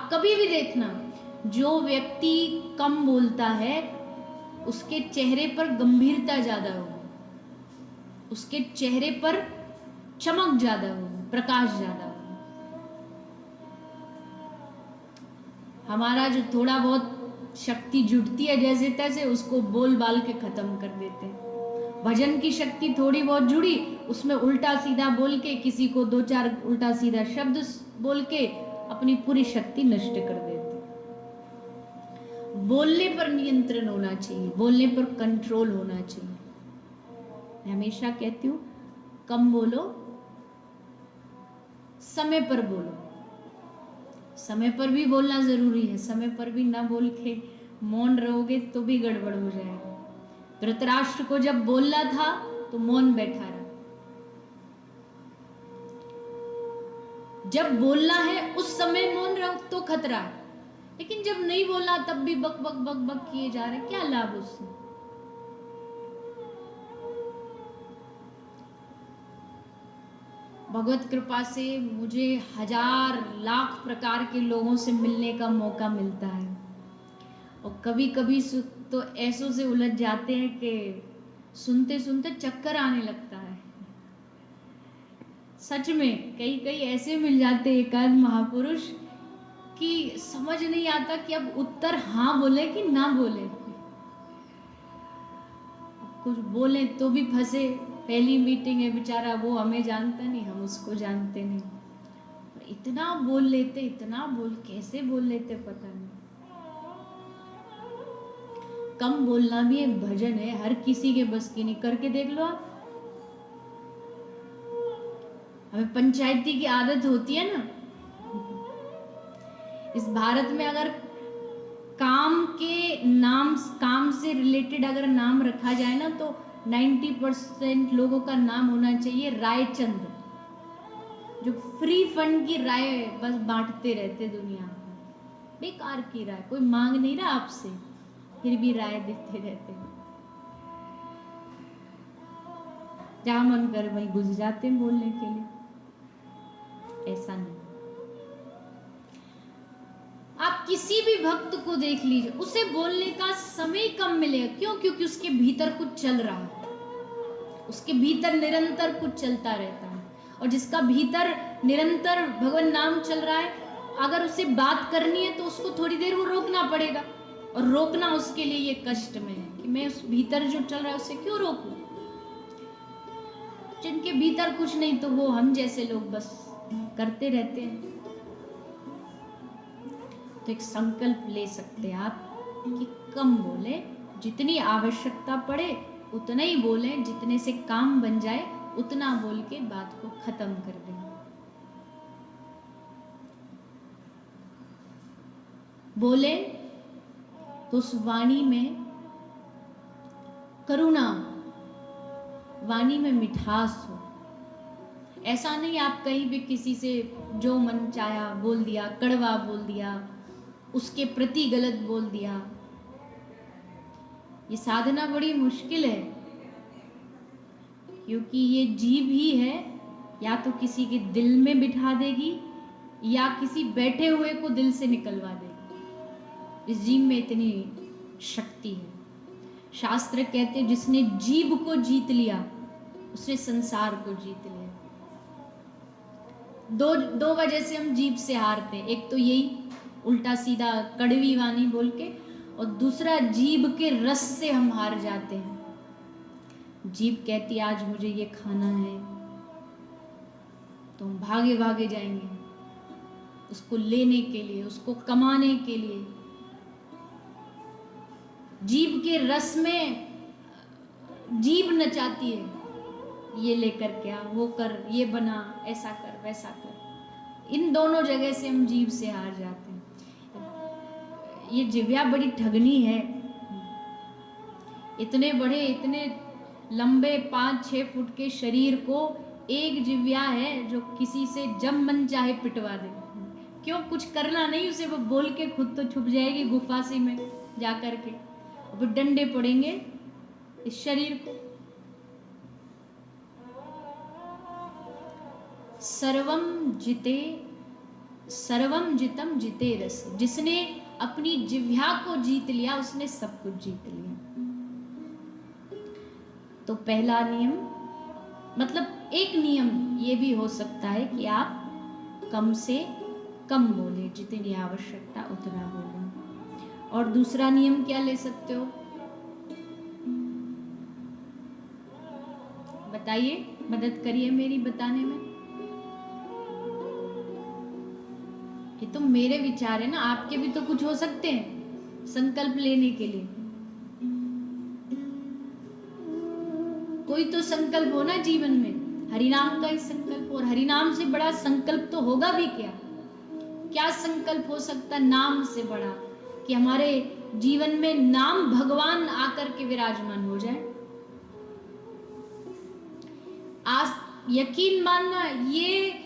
आप कभी भी देखना, जो व्यक्ति कम बोलता है उसके चेहरे पर गंभीरता ज्यादा होगी, उसके चेहरे पर चमक ज्यादा होगी, प्रकाश ज्यादा होगी। हमारा जो थोड़ा बहुत शक्ति जुटती है जैसे तैसे, उसको बोल बाल के खत्म कर देते हैं। भजन की शक्ति थोड़ी बहुत जुड़ी, उसमें उल्टा सीधा बोल के, किसी को दो चार उल्टा सीधा शब्द बोल के अपनी पूरी शक्ति नष्ट कर देते। बोलने पर नियंत्रण होना चाहिए, बोलने पर कंट्रोल होना चाहिए। मैं हमेशा कहती हूं, कम बोलो, समय पर बोलो। समय पर भी बोलना जरूरी है, समय पर भी ना बोल के मौन रहोगे तो भी गड़बड़ हो जाएगा। धृतराष्ट्र को जब बोलना था तो मौन बैठा रहा। जब बोलना है उस समय मौन रहो तो खतरा है, लेकिन जब नहीं बोलना तब भी बक बक बक बक किए जा रहे, क्या लाभ उससे। भगवत कृपा से मुझे हजार लाख प्रकार के लोगों से मिलने का मौका मिलता है, और कभी कभी तो ऐसों से उलझ जाते हैं कि सुनते सुनते चक्कर आने लगता है। सच में कई कई ऐसे मिल जाते एकाध महापुरुष कि समझ नहीं आता कि अब उत्तर हाँ बोले कि ना बोले। कुछ बोले तो भी फंसे, पहली मीटिंग है बेचारा, वो हमें जानता नहीं, हम उसको जानते नहीं। इतना बोल लेते, इतना बोल, कैसे बोल लेते पता नहीं। कम बोलना भी एक भजन है, हर किसी के बस की नहीं। करके देख लो आप। हमें पंचायती की आदत होती है ना, इस भारत में अगर काम के नाम, काम से रिलेटेड अगर नाम रखा जाए ना, तो 90% लोगों का नाम होना चाहिए रायचंद, जो फ्री फंड की राय बस बांटते रहते दुनिया में। बेकार की राय, कोई मांग नहीं रहा आपसे, फिर भी राय देते रहते। जहां मन कर वहीं घुस जाते हैं बोलने के लिए। ऐसा नहीं। आप किसी भी भक्त को देख लीजिए, उसे बोलने का समय कम मिलेगा। क्यों? क्योंकि उसके भीतर कुछ चल रहा है, उसके भीतर निरंतर कुछ चलता रहता है। और जिसका भीतर निरंतर भगवान नाम चल रहा है, अगर उसे बात करनी है तो उसको थोड़ी देर वो रोकना पड़ेगा, और रोकना उसके लिए ये कष्ट में है कि मैं उस भीतर जो चल रहा है उसे क्यों रोकूं। जिनके भीतर कुछ नहीं तो वो हम जैसे लोग बस करते रहते हैं। तो एक संकल्प ले सकते हैं आप कि कम बोले, जितनी आवश्यकता पड़े उतना ही बोले, जितने से काम बन जाए उतना बोल के बात को खत्म कर दें। बोले तो उस वाणी में करुणा, वाणी में मिठास हो। ऐसा नहीं आप कहीं भी किसी से जो मन चाहा बोल दिया, कड़वा बोल दिया, उसके प्रति गलत बोल दिया। ये साधना बड़ी मुश्किल है, क्योंकि ये जीभ ही है, या तो किसी के दिल में बिठा देगी या किसी बैठे हुए को दिल से निकलवा देगी। इस जीभ में इतनी शक्ति है। शास्त्र कहते हैं जिसने जीभ को जीत लिया उसने संसार को जीत लिया। दो वजह से हम जीभ से हारते हैं। एक तो यही उल्टा सीधा कड़वी वाणी बोल के, और दूसरा जीभ के रस से हम हार जाते हैं। जीभ कहती आज मुझे ये खाना है, तो हम भागे भागे जाएंगे उसको लेने के लिए, उसको कमाने के लिए। जीभ के रस में जीभ नचाती है, ये लेकर क्या, वो कर, ये बना, ऐसा कर, वैसा कर। इन दोनों जगह से हम जीभ से हार जाते हैं। ये जिव्या बड़ी ठगनी है। इतने बड़े, इतने लंबे 5-6 फुट के शरीर को एक जिव्या है जो किसी से जब मन चाहे पिटवा दे। क्यों? कुछ करना नहीं उसे, वो बोल के खुद तो छुप जाएगी गुफा सी में जा करके, और डंडे पड़ेंगे इस शरीर को। सर्वम जिते सर्वम जितम जिते रस, जिसने अपनी जिह्वा को जीत लिया उसने सब कुछ जीत लिया। तो पहला नियम, मतलब एक नियम ये भी हो सकता है कि आप कम से कम बोले, जितनी आवश्यकता उतना बोले। और दूसरा नियम क्या ले सकते हो, बताइए, मदद करिए मेरी बताने में। ये तो मेरे विचार है ना, आपके भी तो कुछ हो सकते हैं संकल्प लेने के लिए। कोई तो संकल्प हो ना जीवन में, हरिनाम का ही संकल्प। और हरिनाम से बड़ा संकल्प तो होगा भी क्या, क्या संकल्प हो सकता नाम से बड़ा, कि हमारे जीवन में नाम भगवान आकर के विराजमान हो जाए। आज यकीन मानना, ये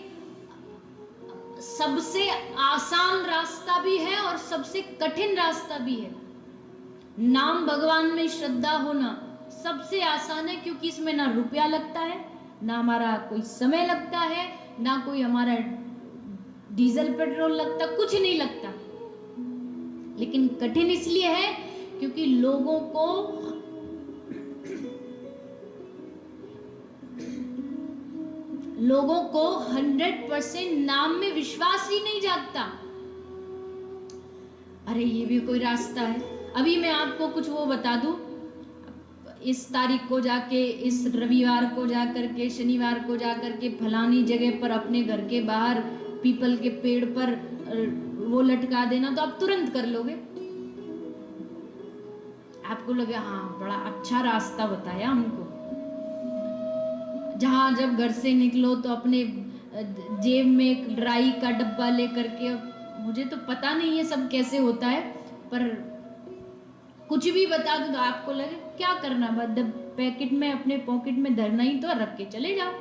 सबसे आसान रास्ता भी है और सबसे कठिन रास्ता भी है। नाम भगवान में श्रद्धा होना सबसे आसान है, क्योंकि इसमें ना रुपया लगता है, ना हमारा कोई समय लगता है, ना कोई हमारा डीजल पेट्रोल लगता, कुछ नहीं लगता। लेकिन कठिन इसलिए है क्योंकि लोगों को 100% नाम में विश्वास ही नहीं जागता। अरे ये भी कोई रास्ता है। अभी मैं आपको कुछ वो बता दूं, इस तारीख को जाके, इस रविवार को जाकर के, शनिवार को जाकर के फलानी जगह पर अपने घर के बाहर पीपल के पेड़ पर वो लटका देना, तो आप तुरंत कर लोगे। आपको लगे हाँ बड़ा अच्छा रास्ता बताया हमको। जहां जब घर से निकलो तो अपने जेब में एक ड्राई का डब्बा लेकर के, मुझे तो पता नहीं है सब कैसे होता है, पर कुछ भी बता दो तो आपको लगे क्या करना, बस पैकेट में अपने पॉकेट में धरना ही तो, रख के चले जाओ।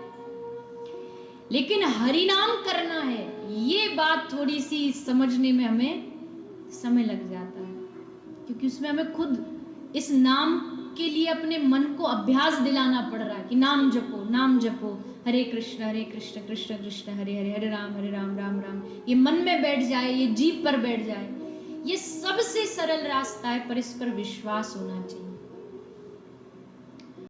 लेकिन हरिनाम करना है, ये बात थोड़ी सी समझने में हमें समय लग जाता है, क्योंकि उसमें हमें खुद इस नाम के लिए अपने मन को अभ्यास दिलाना पड़ रहा है कि नाम जपो, नाम जपो, हरे कृष्ण कृष्ण कृष्ण हरे हरे, हरे राम राम राम। ये मन में बैठ जाए, ये जीभ पर बैठ जाए। ये सबसे सरल रास्ता है, पर इस पर विश्वास होना चाहिए।